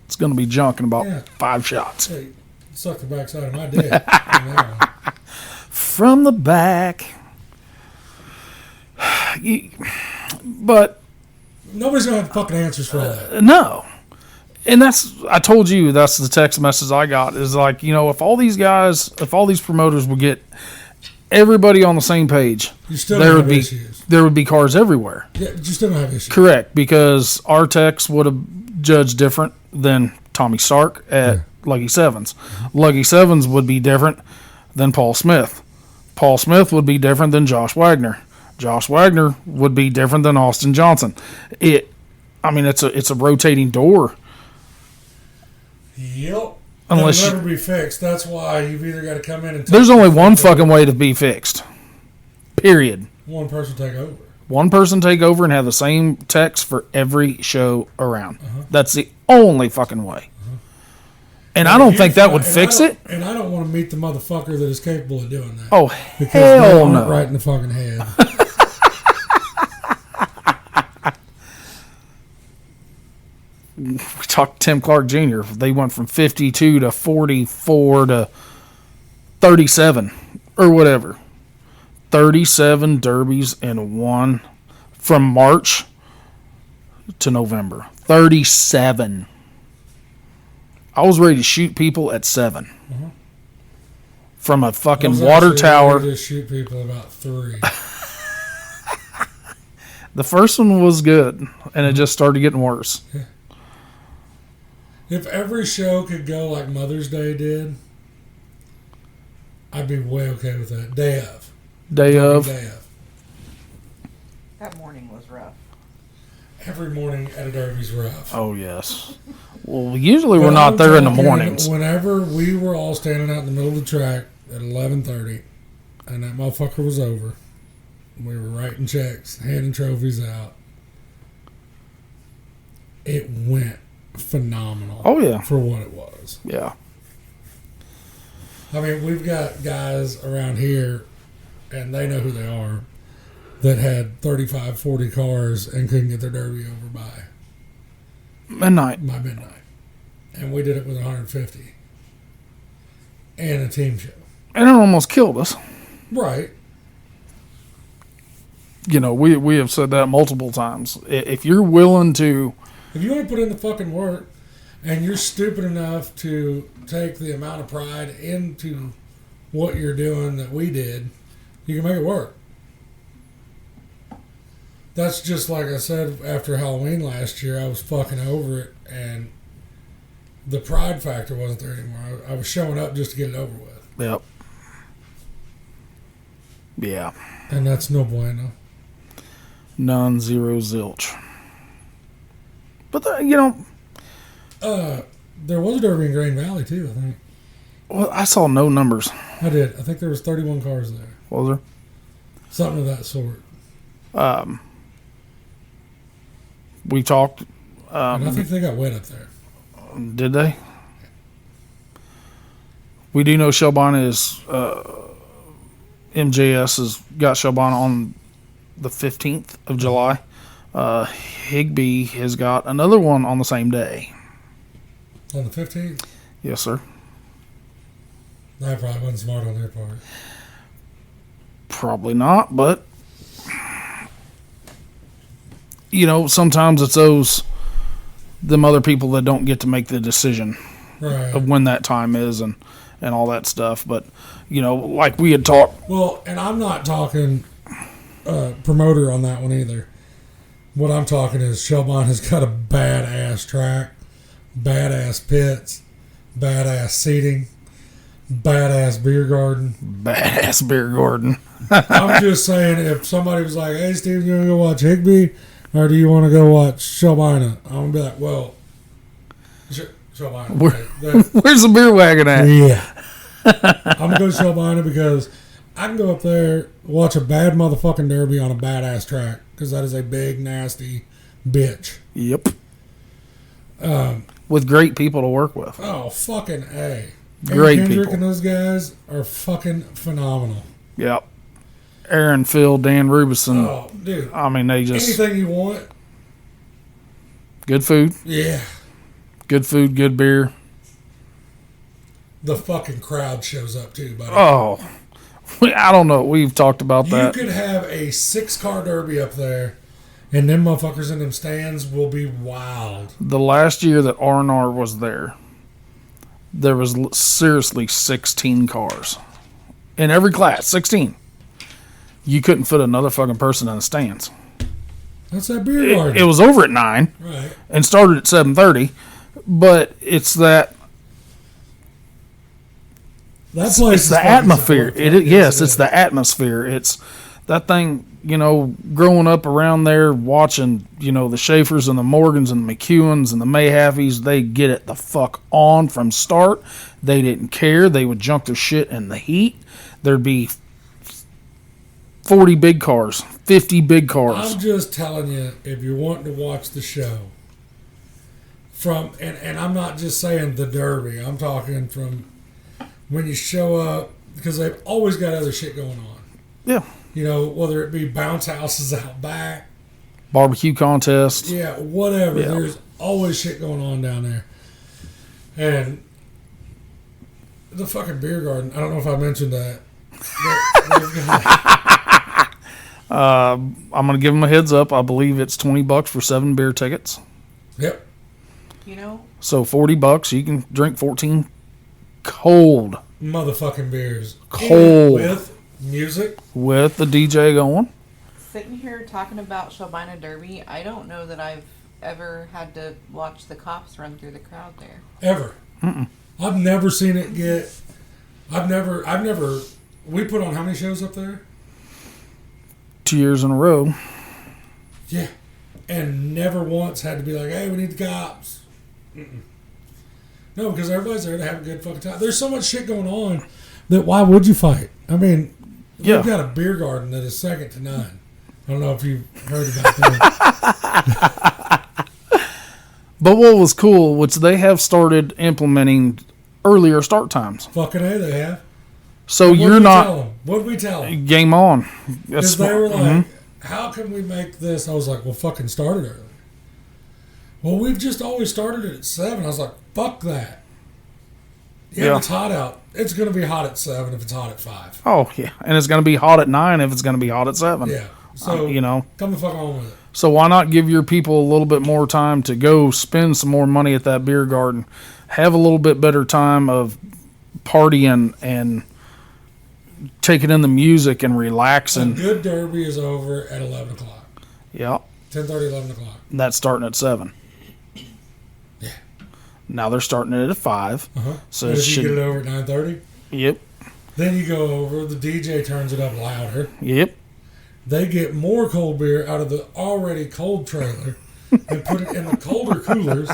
It's going to be junk in about 5 shots. Hey, suck the backside of my dick. From the back. But nobody's going to have fucking answers for that. No. And I told you, that's the text message I got, is like, you know, if all these promoters would get everybody on the same page, there would be cars everywhere. Yeah, but you still don't have issues. Correct, because our techs would have judged different than Tommy Stark at Lucky Sevens. Lucky Sevens would be different than Paul Smith. Paul Smith would be different than Josh Wagner. Josh Wagner would be different than Austin Johnson. It's a rotating door. Yep. Unless it'll never be fixed. That's why you've either got to come in and... There's only one fucking way to be fixed. Period. One person take over. One person take over and have the same text for every show around. That's the only fucking way. And I don't think that would fix it. And I don't want to meet the motherfucker that is capable of doing that. Oh, because hell they no. Right in the fucking head. We talked to Tim Clark Jr. They went from 52 to 44 to 37 or whatever. 37 derbies in one from March to November. 37. I was ready to shoot people at 7. From a fucking water tower. Ready to shoot people about 3. The first one was good, and it just started getting worse. Yeah. If every show could go like Mother's Day did, I'd be way okay with that. Day of. Day of. That morning was rough. Every morning at a derby's rough. Oh, yes. Well, usually we're not there in the mornings. Whenever we were all standing out in the middle of the track at 11:30, and that motherfucker was over, we were writing checks, handing trophies out. It went phenomenal. Oh, yeah. For what it was. Yeah. I mean, we've got guys around here, and they know who they are, that had 35, 40 cars and couldn't get their derby over by midnight. And we did it with 150. And a team show. And it almost killed us. Right. You know, we have said that multiple times. If you're willing to... If you want to put in the fucking work, and you're stupid enough to take the amount of pride into what you're doing that we did, you can make it work. that's just like I said after Halloween last year. I was fucking over it, and the pride factor wasn't there anymore. I was showing up just to get it over with. Yep. Yeah. And that's no bueno. None, zero, zilch. But, there was a Derby in Grain Valley, too, I think. well, I saw no numbers. I did. I think there was 31 cars there. Was there? Something of that sort. We talked. And I think they got wet up there. Did they? We do know Shelbina is MJS has got Shelbina on the 15th of July. Higbee has got another one on the same day. On the 15th? Yes, sir. That probably wasn't smart on their part. Probably not, but sometimes it's them other people that don't get to make the decision Right. of when that time is and all that stuff. But like we had talked. Well, and I'm not talking promoter on that one either. What I'm talking is Shelbine has got a badass track, badass pits, badass seating, badass beer garden. Badass beer garden. I'm just saying, if somebody was like, "Hey, Steve, you want to go watch Higbee, or do you want to go watch Shelbina?" I'm gonna be like, "Well, Shelbina." Where's the beer wagon at? Yeah, I'm gonna go to Shelbina because I can go up there, watch a bad motherfucking derby on a badass track, because that is a big nasty bitch. Yep. With great people to work with. Oh, fucking A. Great Kendrick people. and those guys are fucking phenomenal. Yep. Aaron, Phil, Dan Rubison. Oh, dude. I mean, they just Anything you want. good food. Yeah. Good food, good beer. The fucking crowd shows up too, buddy. Oh, I don't know. We've talked about You that. could have a 6-car derby up there, and them motherfuckers in them stands will be wild. The last year that R&R was there was seriously 16 cars. In every class, 16. You couldn't fit another fucking person in the stands. That's that beer garden. It was over at 9 right. and started at 7:30, but it's that That place it's is the fucking atmosphere. supportive. Yes, it it's is. the atmosphere. It's that thing, growing up around there, watching, the Schaefers and the Morgans and the McEwens and the Mayhaffies, they get it the fuck on from start. They didn't care. They would junk their shit in the heat. There'd be 40 big cars, 50 big cars. I'm just telling you, if you're wanting to watch the show, and I'm not just saying the Derby, I'm talking from when you show up, because they've always got other shit going on. Yeah. Whether it be bounce houses out back, Barbecue contest. yeah, whatever. Yeah. There's always shit going on down there. And the fucking beer garden, I don't know if I mentioned that. I'm going to give them a heads up. I believe it's $20 for 7 beer tickets. Yep. So $40, you can drink 14 cold. Motherfucking beers. Cold. With music. With the DJ going. Sitting here talking about Shelbina Derby, I don't know that I've ever had to watch the cops run through the crowd there. Ever. Mm-mm. I've never seen it get. I've never. We put on how many shows up there? 2 years in a row. Yeah. And never once had to be like, "Hey, we need the cops." Mm-mm. No, because everybody's there to have a good fucking time. There's so much shit going on that why would you fight? I mean, Yeah. we've got a beer garden that is second to none. I don't know if you've heard about that. But what was cool, which they have started implementing earlier start times. Fucking A, they have. So What'd you're we not tell 'em? What'd we tell them? game on. Because That's they were like, mhm. "How can we make this?" I was like, "Well, fucking start it early." Well, we've just always started it at 7. I was like, "Fuck that." Yeah, Yeah. if it's hot out. It's going to be hot at 7 if it's hot at 5. Oh yeah, and it's going to be hot at 9 if it's going to be hot at 7. Yeah. So, come the fuck on with it. So why not give your people a little bit more time to go spend some more money at that beer garden, have a little bit better time of partying and taking in the music and A relaxing. good derby is over at 11 o'clock. Yeah. 10:30, 11 o'clock. That's starting at 7. Yeah. Now they're starting it at 5. Uh-huh. So And it if you should. get it over at 9:30, Yep. then you go over. The DJ turns it up louder. Yep. They get more cold beer out of the already cold trailer and put it in the colder coolers.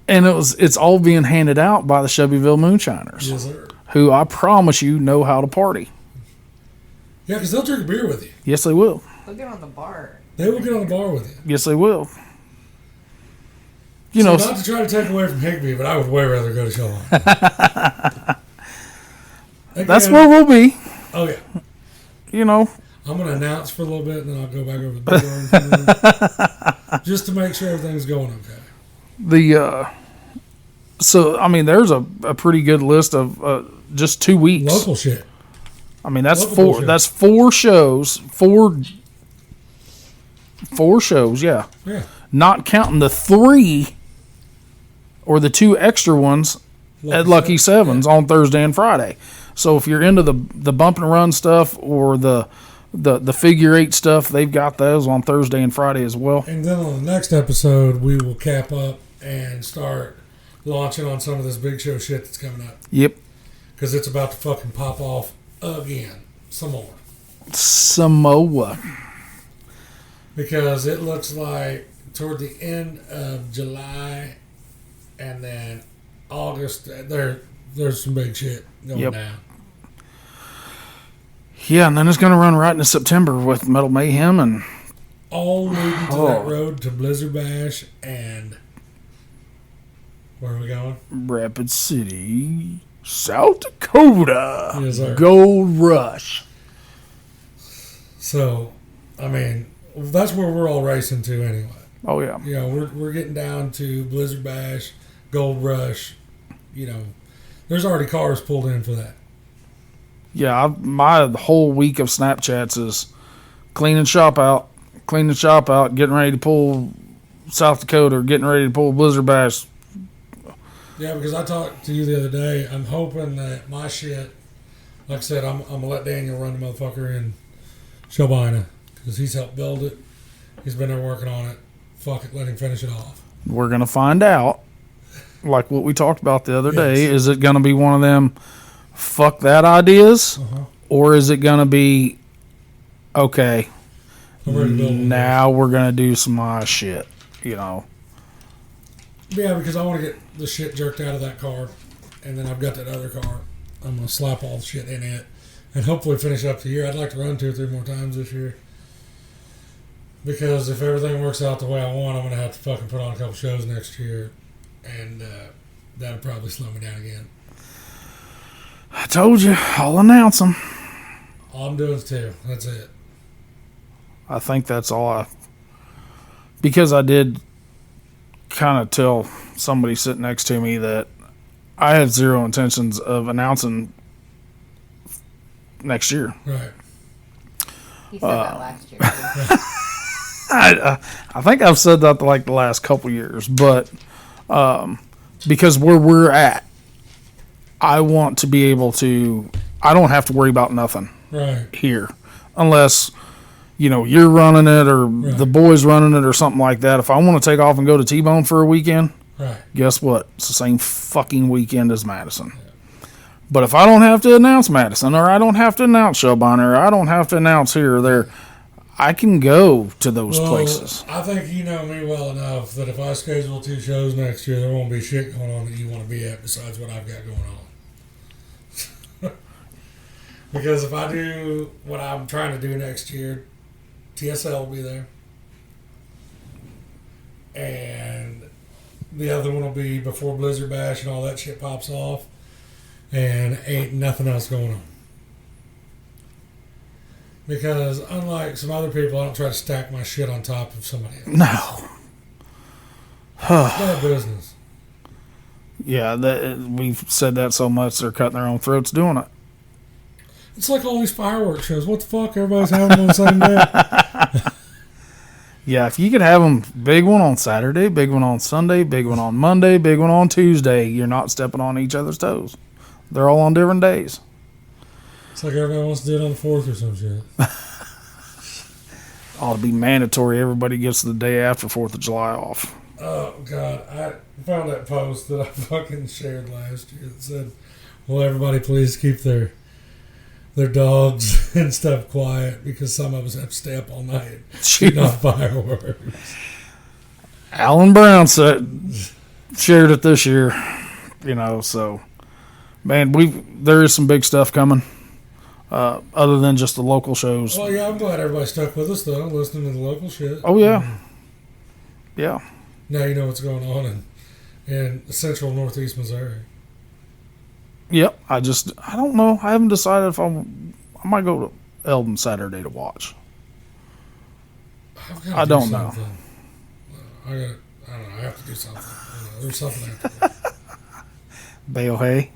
And it's all being handed out by the Shelbyville Moonshiners, Yes, sir. who I promise you know how to party. Yeah, because they'll drink a beer with you. Yes, they will. They'll get on the bar. They will get on the bar with you. Yes, they will. You So know, not to try to take away from Higby, but I would way rather go to Showline. that's where we'll be. Oh, yeah. You know, I'm going to announce for a little bit, and then I'll go back over the big room for a minute, just to make sure everything's going okay. So I mean, there's a pretty good list of just 2 weeks. Local shit. I mean, that's Local four. bullshit. That's 4 shows. Four shows. Yeah, Yeah. not counting the 3 or the 2 extra ones at Lucky Sevens on Thursday and Friday. So if you're into the bump and run stuff or the figure 8 stuff, they've got those on Thursday and Friday as well. And then on the next episode, we will cap up and start launching on some of this big show shit that's coming up. Yep. Because it's about to fucking pop off again. Some more. Samoa. Because it looks like toward the end of July and then August, there's some big shit going down. Yeah, and then it's going to run right into September with Metal Mayhem and All leading to that road to Blizzard Bash and where are we going? Rapid City, South Dakota. Yes, sir. Gold Rush. So, I mean, that's where we're all racing to anyway. Oh, yeah. You know, we're getting down to Blizzard Bash, Gold Rush. You know, there's already cars pulled in for that. Yeah, my whole week of Snapchats is cleaning shop out, getting ready to pull South Dakota, getting ready to pull Blizzard Bash. Yeah, because I talked to you the other day. I'm hoping that my shit, like I said, I'm going to let Daniel run the motherfucker in Shobina because he's helped build it. He's been there working on it. Fuck it, let him finish it off. We're going to find out, like what we talked about the other day. Is it going to be one of them fuck that ideas? Or is it going to be, okay, now we're going to do some my shit, you know? Yeah, because I want to get the shit jerked out of that car, and then I've got that other car. I'm going to slap all the shit in it and hopefully finish up the year. I'd like to run 2 or 3 more times this year. Because if everything works out the way I want, I'm going to have to fucking put on a couple shows next year, and that'll probably slow me down again. I told you, I'll announce them. All I'm doing is 2. That's it. I think that's all because I did kind of tell somebody sitting next to me that I have zero intentions of announcing next year. Right. He said that last year. I think I've said that like the last couple years, but because where we're at, I want to be able to. I don't have to worry about nothing here, unless you're running it or the boys running it or something like that. If I want to take off and go to T-Bone for a weekend, guess what? It's the same fucking weekend as Madison. Yeah. But if I don't have to announce Madison, or I don't have to announce Shelbyne, or I don't have to announce here or there, I can go to those places. I think you know me well enough that if I schedule 2 shows next year, there won't be shit going on that you want to be at besides what I've got going on. Because if I do what I'm trying to do next year, TSL will be there. And the other one will be before Blizzard Bash and all that shit pops off. And ain't nothing else going on. Because unlike some other people, I don't try to stack my shit on top of somebody else. No. It's bad business. Yeah, we've said that so much, they're cutting their own throats doing it. It's like all these fireworks shows. What the fuck? Everybody's having them on the same day. Yeah, if you could have them, big one on Saturday, big one on Sunday, big one on Monday, big one on Tuesday, you're not stepping on each other's toes. They're all on different days. It's like everybody wants to do it on the 4th or some shit. Ought to be mandatory. Everybody gets the day after 4th of July off. Oh God, I found that post that I fucking shared last year that said, "Will everybody please keep their dogs and stuff quiet because some of us have to stay up all night shooting off fireworks." Alan Brown shared it this year, so man, there is some big stuff coming. Other than just the local shows. Well, yeah, I'm glad everybody stuck with us though, listening to the local shit. Oh yeah, yeah. Now you know what's going on in central northeast Missouri. Yep. I don't know. I haven't decided if I might go to Eldon Saturday to watch. I don't know. I don't know. I have to do something. There's something I have to do. Bale hay.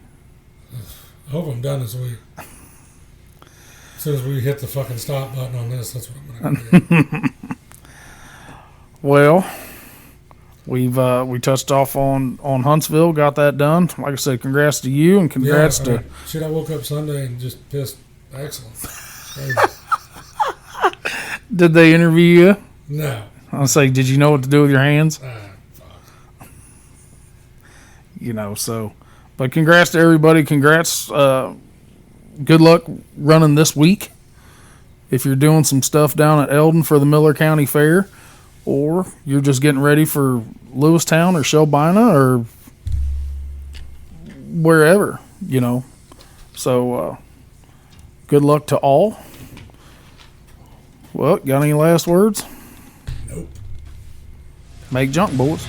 I hope I'm done this week. As soon as we hit the fucking stop button on this, that's what I'm going to do. Well, we touched off on Huntsville, got that done. Like I said, congrats to you and congrats to. Shit, I woke up Sunday and just pissed excellent. Did they interview you? No. I'll say, did you know what to do with your hands? Fuck. But congrats to everybody. Congrats. Good luck running this week. If you're doing some stuff down at Eldon for the Miller County Fair, or you're just getting ready for Lewistown or Shelbina or wherever, So, good luck to all. Well, got any last words? Nope. Make junk, boys.